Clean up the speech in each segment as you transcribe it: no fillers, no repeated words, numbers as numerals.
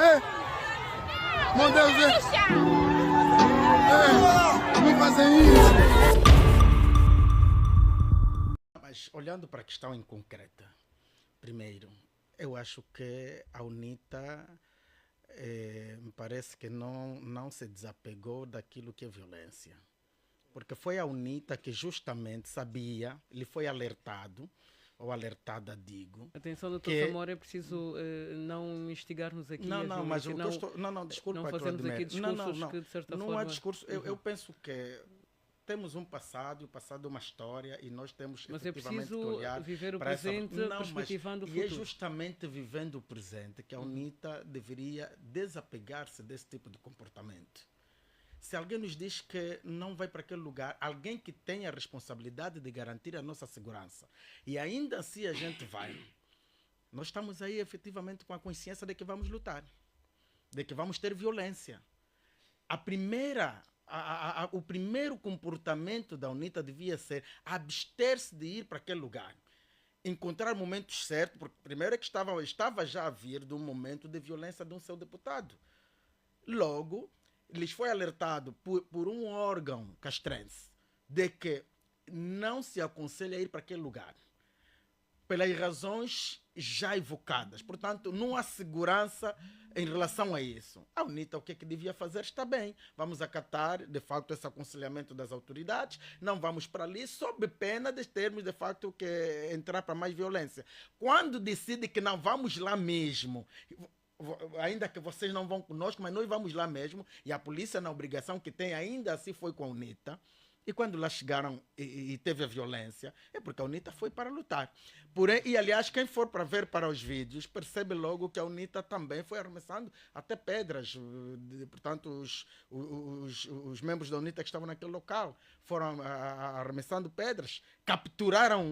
Meu Deus, não fazem isso. Mas olhando para a questão em concreta, primeiro, eu acho que a UNITA me parece que não se desapegou daquilo que é violência. Porque foi a UNITA que justamente sabia, lhe foi alertado, ou alertada, digo. Atenção, doutor Samora, é preciso não instigar-nos aqui Não, a não, mas violência, não, desculpa, não fazermos aqui discursos que de certa forma... Não há discurso, eu penso que temos um passado, e o passado é uma história, e nós temos mas efetivamente que preciso olhar viver o para presente, essa... perspectivando o E futuro. é justamente vivendo o presente que a UNITA deveria desapegar-se desse tipo de comportamento. Se alguém nos diz que não vai para aquele lugar, alguém que tenha a responsabilidade de garantir a nossa segurança, e ainda assim a gente vai, nós estamos aí efetivamente com a consciência de que vamos lutar, de que vamos ter violência. O primeiro comportamento da UNITA devia ser abster-se de ir para aquele lugar. Encontrar momentos certos, porque primeiro é que estava já a vir de um momento de violência de um seu deputado. Logo, lhes foi alertado por um órgão castrense de que não se aconselha a ir para aquele lugar, pelas razões já evocadas. Portanto, não há segurança em relação a isso. A UNITA, o que é que devia fazer? Está bem, vamos acatar, de facto, esse aconselhamento das autoridades, não vamos para ali, sob pena de termos, de facto, que entrar para mais violência. Quando decide que não vamos lá mesmo, ainda que vocês não vão conosco, mas nós vamos lá mesmo, e a polícia, na obrigação que tem, ainda assim foi com a UNITA, e quando lá chegaram e teve a violência, é porque a UNITA foi para lutar. Porém, e aliás, quem for para ver para os vídeos, percebe logo que a UNITA também foi arremessando até pedras. Portanto, os membros da UNITA que estavam naquele local foram arremessando pedras, capturaram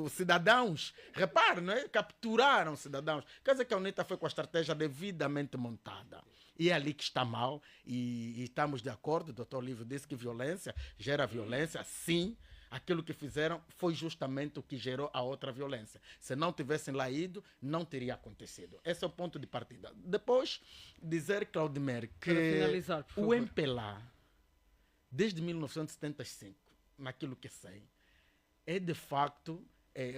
cidadãos. Repare, não é? Capturaram cidadãos. Quer dizer que a UNITA foi com a estratégia devidamente montada. E é ali que está mal, e estamos de acordo. O doutor Olívio disse que violência gera violência, sim. Aquilo que fizeram foi justamente o que gerou a outra violência. Se não tivessem lá ido, não teria acontecido. Esse é o ponto de partida. Depois, dizer, Claudimer, que finalizar, por favor, o MPLA, desde 1975, naquilo que sei, é de facto,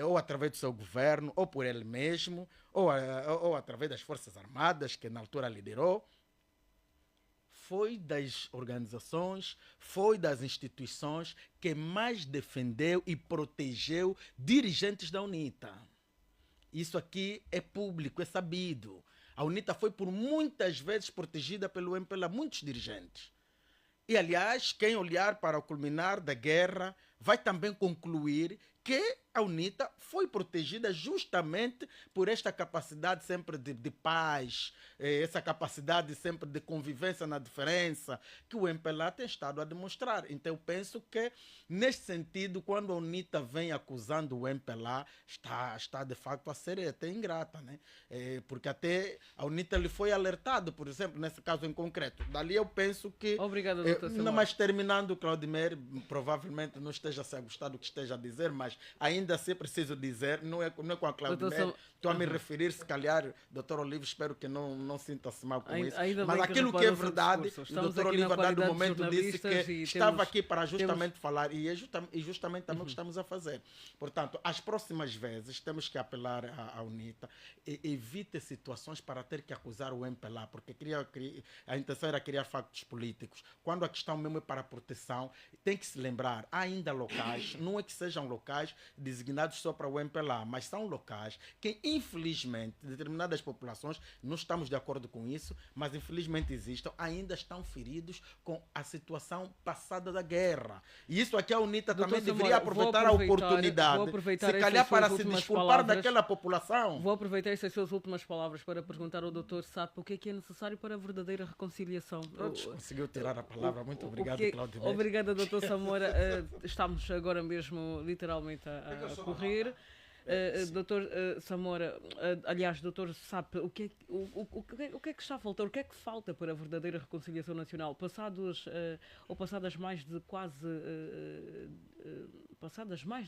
ou através do seu governo, ou por ele mesmo, ou através das Forças Armadas, que na altura liderou, foi das organizações, foi das instituições que mais defendeu e protegeu dirigentes da UNITA. Isso aqui é público, é sabido. A UNITA foi por muitas vezes protegida pelo MPLA, muitos dirigentes. E, aliás, quem olhar para o culminar da guerra vai também concluir que a UNITA foi protegida justamente por esta capacidade sempre de paz, essa capacidade sempre de convivência na diferença, que o MPLA tem estado a demonstrar. Então, eu penso que, neste sentido, quando a UNITA vem acusando o MPLA, está de facto a ser até ingrata, né? Porque até a UNITA lhe foi alertado, por exemplo, nesse caso em concreto. Dali eu penso que... Obrigado, doutor Samora. Mas terminando, Claudimer, provavelmente não esteja a gostar do que esteja a dizer, mas ainda assim preciso dizer, não é com a Claudimer, estou a me referir, se calhar, doutor Olívio, espero que não sinta-se mal com isso, mas aquilo que é verdade, o doutor Olívio, a dado momento, disse que estava aqui para justamente falar, e justamente também o que estamos a fazer. Portanto, as próximas vezes temos que apelar à UNITA, evite situações para ter que acusar o MPLA, porque a intenção era criar factos políticos, quando a questão mesmo é para a proteção. Tem que se lembrar, há ainda locais, não é que sejam locais designados só para o MPLA, mas são locais que, infelizmente, determinadas populações, não estamos de acordo com isso, mas infelizmente existem, ainda estão feridos com a situação passada da guerra. E isso aqui a UNITA também deveria aproveitar a oportunidade, se calhar para se desculpar daquela população. Vou aproveitar essas suas últimas palavras para perguntar ao Dr. Sapo o que é necessário para a verdadeira reconciliação. Conseguiu tirar a palavra, muito obrigado, Claudio. Obrigada, Dr. Samora. Estamos agora mesmo literalmente a correr. Doutor Samora, aliás, doutor Sap, o que é que está a faltar? O que é que falta para a verdadeira reconciliação nacional? Passadas mais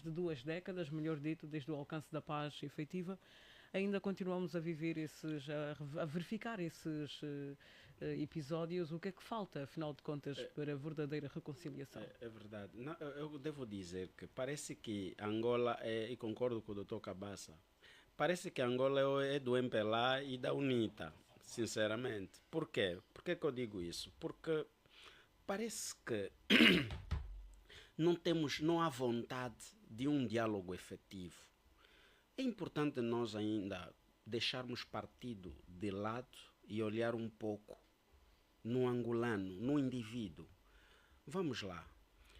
de 2 décadas, melhor dito, desde o alcance da paz efetiva, ainda continuamos a viver a verificar esses episódios. O que é que falta, afinal de contas, para a verdadeira reconciliação? É verdade. Não, eu devo dizer que parece que Angola e concordo com o Dr. Cabaça, parece que Angola é do MPLA e da UNITA, sinceramente. Por quê? Por que eu digo isso? Porque parece que não há vontade de um diálogo efetivo. É importante nós ainda deixarmos partido de lado e olhar um pouco no angolano, no indivíduo. Vamos lá.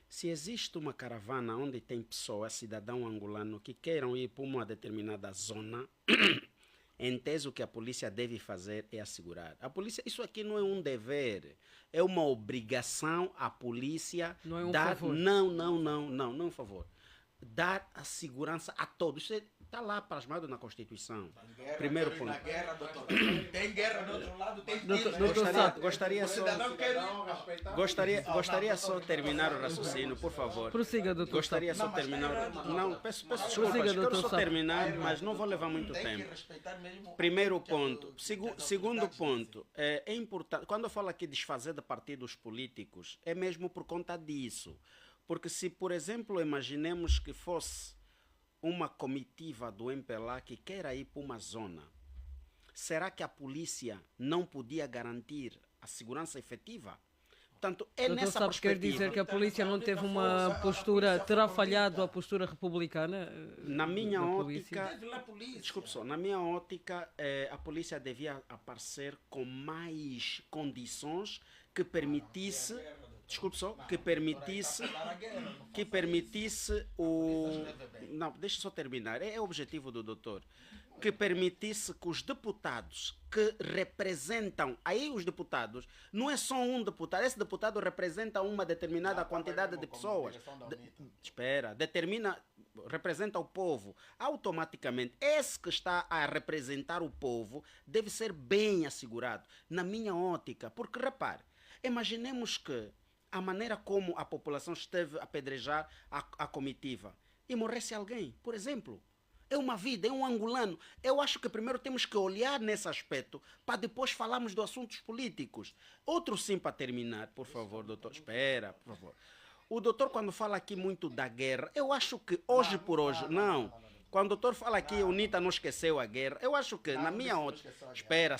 Se existe uma caravana onde tem pessoas, cidadão angolano, que queiram ir para uma determinada zona, em tese o que a polícia deve fazer é assegurar. A polícia, isso aqui não é um dever, é uma obrigação à polícia não é um dar... favor. Não é um favor. Dar a segurança a todos. Isso está lá plasmado na Constituição. Guerra, Primeiro ponto. Guerra, doutor. Tem guerra do outro lado, tem Gostaria só de terminar o raciocínio, por favor. Prossiga, doutor. Gostaria só de terminar. Não, peço desculpas, quero só terminar, mas não vou levar muito tempo. Primeiro ponto. Segundo ponto, é importante, quando eu falo aqui de desfazer de partidos políticos, é mesmo por conta disso. Porque se, por exemplo, imaginemos que fosse uma comitiva do MPLA que queira ir para uma zona, será que a polícia não podia garantir a segurança efetiva? Portanto, é Doutor, nessa sabe, quer perspectiva. dizer que a polícia não teve uma postura, terá falhado a postura republicana? Na minha da ótica, polícia? desculpe só, na minha ótica, a polícia devia aparecer com mais condições que permitisse, desculpe só, que permitisse o... Não, deixa eu só terminar, é o objetivo do doutor. Que permitisse que os deputados que representam, aí os deputados, não é só um deputado, esse deputado representa uma determinada quantidade de pessoas. Representa o povo. Automaticamente, esse que está a representar o povo deve ser bem assegurado, na minha ótica. Porque, repare, imaginemos que a maneira como a população esteve a apedrejar a comitiva e morresse alguém, por exemplo. É uma vida, é um angolano. Eu acho que primeiro temos que olhar nesse aspecto para depois falarmos de assuntos políticos. Outro sim para terminar, por favor, doutor. Espera, por favor. O doutor, quando fala aqui muito da guerra, eu acho que hoje por hoje, não. Quando o doutor fala aqui, a UNITA não esqueceu a guerra, eu acho que, na minha ótica... Espera.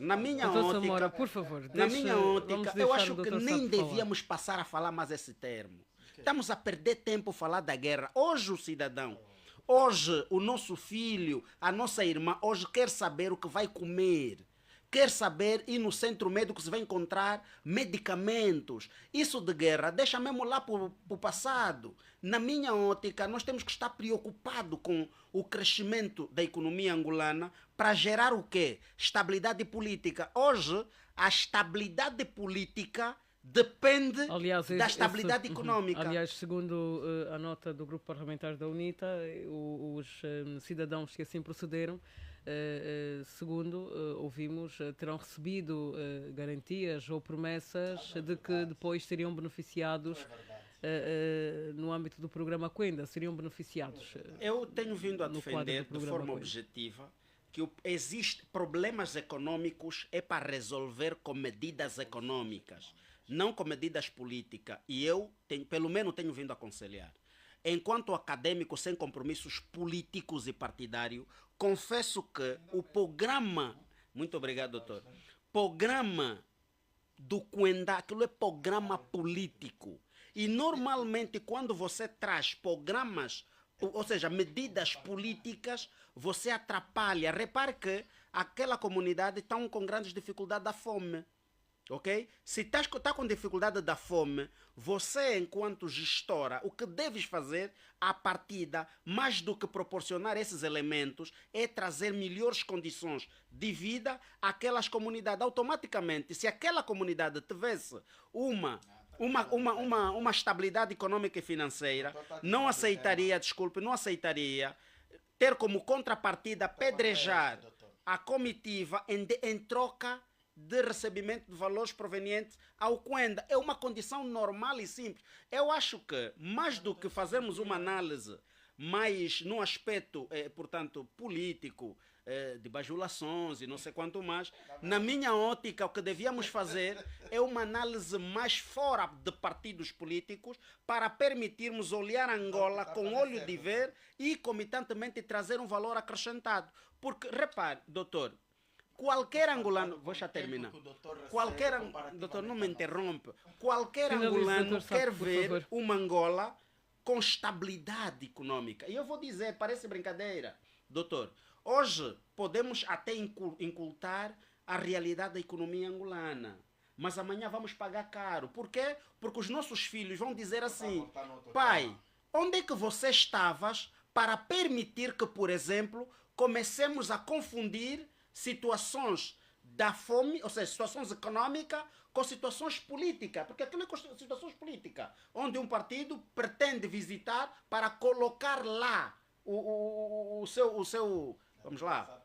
Na minha Doutor ótica... Samora, por favor, Na minha ótica, eu acho que Dr. nem Sapo falar. devíamos passar a falar mais esse termo. Estamos a perder tempo a falar da guerra. Hoje o cidadão, hoje o nosso filho, a nossa irmã, hoje quer saber o que vai comer. Quer saber ir no centro médico se vai encontrar medicamentos. Isso de guerra deixa mesmo lá para o passado. Na minha ótica, nós temos que estar preocupados com o crescimento da economia angolana para gerar o quê? Estabilidade política. Hoje, a estabilidade política depende da estabilidade econômica. Aliás, segundo a nota do grupo parlamentar da UNITA, os cidadãos que assim procederam, segundo ouvimos, terão recebido garantias ou promessas de que depois seriam beneficiados no âmbito do programa Quenda, seriam beneficiados. Eu tenho vindo a defender de forma objetiva que existe problemas econômicos é para resolver com medidas econômicas, não com medidas políticas. E eu, pelo menos, tenho vindo a aconselhar. Enquanto acadêmico sem compromissos políticos e partidários, confesso que o programa... Muito obrigado, doutor. Programa do Quenda, aquilo é programa político. E normalmente quando você traz programas, ou seja, medidas políticas, você atrapalha. Repare que aquela comunidade está com grandes dificuldades da fome. Ok? Se está com dificuldade da fome, você, enquanto gestora, o que deves fazer à partida, mais do que proporcionar esses elementos, é trazer melhores condições de vida àquelas comunidades. Automaticamente, se aquela comunidade tivesse uma estabilidade econômica e financeira, não aceitaria ter como contrapartida apedrejar a comitiva em troca de recebimento de valores provenientes ao Quenda. É uma condição normal e simples. Eu acho que, mais do que fazermos uma análise mais no aspecto, portanto, político, de bajulações e não sei quanto mais. Na minha ótica, o que devíamos fazer é uma análise mais fora de partidos políticos para permitirmos olhar Angola com olho de ver e, comitantemente, trazer um valor acrescentado. Porque, repare, doutor, qualquer angolano... Vou já terminar. Doutor, não me interrompe. Qualquer angolano quer ver uma Angola com estabilidade econômica. E eu vou dizer, parece brincadeira, doutor, hoje podemos até incultar a realidade da economia angolana, mas amanhã vamos pagar caro. Por quê? Porque os nossos filhos vão dizer assim, pai, onde é que você estavas para permitir que, por exemplo, comecemos a confundir situações da fome, ou seja, situações econômicas com situações políticas, porque aquilo é situações políticas, onde um partido pretende visitar para colocar lá o seu, vamos lá,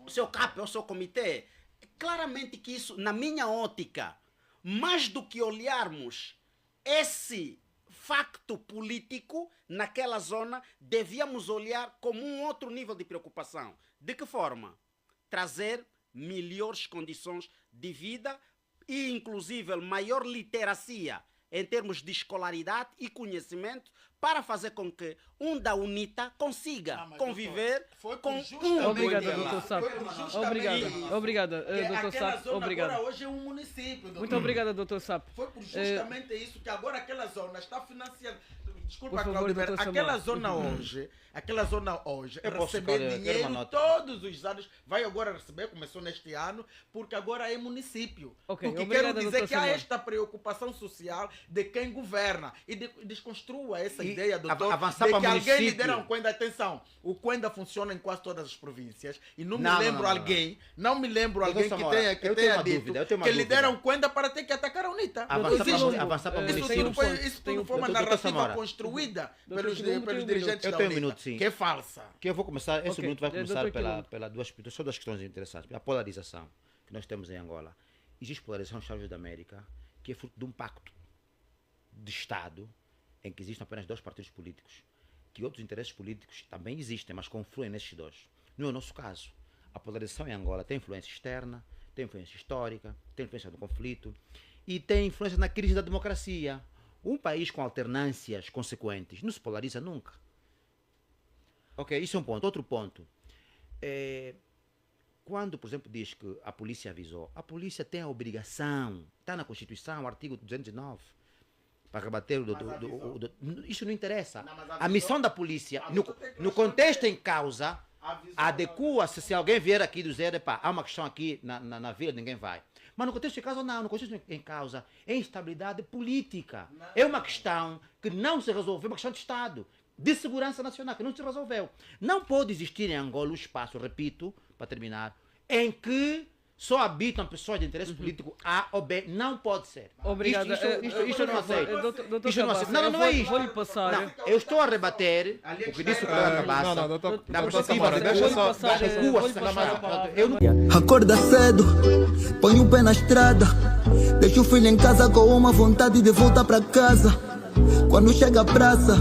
o seu CAP, o seu comitê. Claramente que isso, na minha ótica, mais do que olharmos esse facto político naquela zona, devíamos olhar como um outro nível de preocupação. De que forma? Trazer melhores condições de vida e, inclusive, maior literacia em termos de escolaridade e conhecimento para fazer com que da UNITA consiga conviver com Obrigada, doutor Sapo. Obrigada, doutor Sapo. Obrigado. Agora hoje é um município. Doutor. Muito obrigada, doutor Sapo. Foi por justamente isso que agora aquela zona está financiando. Desculpa, favor, Claudio, aquela zona hoje receber dinheiro todos os anos, vai agora receber, começou neste ano, porque agora é município. Okay, porque quero dizer que há esta preocupação social de quem governa e desconstrua essa ideia, doutor, avançar de para que alguém município. lidera um Cuenda. Atenção, o Cuenda funciona em quase todas as províncias e não me lembro alguém que tenha dito que lidera um Cuenda para ter que atacar a UNITA. Avançar para município. Isso tudo foi uma narrativa construída pelos dirigentes da UNITA, que é falsa. Que eu vou começar, esse minuto vai começar pela duas questões interessantes. A polarização que nós temos em Angola. Existe polarização nos Estados Unidos da América, que é fruto de um pacto de Estado em que existem apenas dois partidos políticos, que outros interesses políticos também existem, mas confluem nesses dois. Não é o nosso caso. A polarização em Angola tem influência externa, tem influência histórica, tem influência no conflito e tem influência na crise da democracia. Um país com alternâncias consequentes não se polariza nunca. Ok, isso é um ponto. Outro ponto. Quando, por exemplo, diz que a polícia avisou, a polícia tem a obrigação, está na Constituição, artigo 209, para rebater isso não interessa. A missão da polícia, no contexto em causa, adequa-se. Se alguém vier aqui dizer, há uma questão aqui na vila, ninguém vai. Mas no contexto em causa, não. No contexto em causa, é instabilidade política. É uma questão que não se resolveu, é uma questão de Estado, de segurança nacional, que não se resolveu. Não pode existir em Angola um espaço, repito, para terminar, em que só habitam pessoas de interesse político A ou B. Não pode ser. Obrigado. Isto eu não aceito. Doutor Isto eu não aceito. Não é isto. Vou-lhe passar. Não, eu estou a rebater o que disse o colega Cabaça. Não, doutor Samora, deixa só. Acorda cedo, põe o pé na estrada. Deixa o filho em casa com uma vontade de voltar para casa. Quando chega a praça,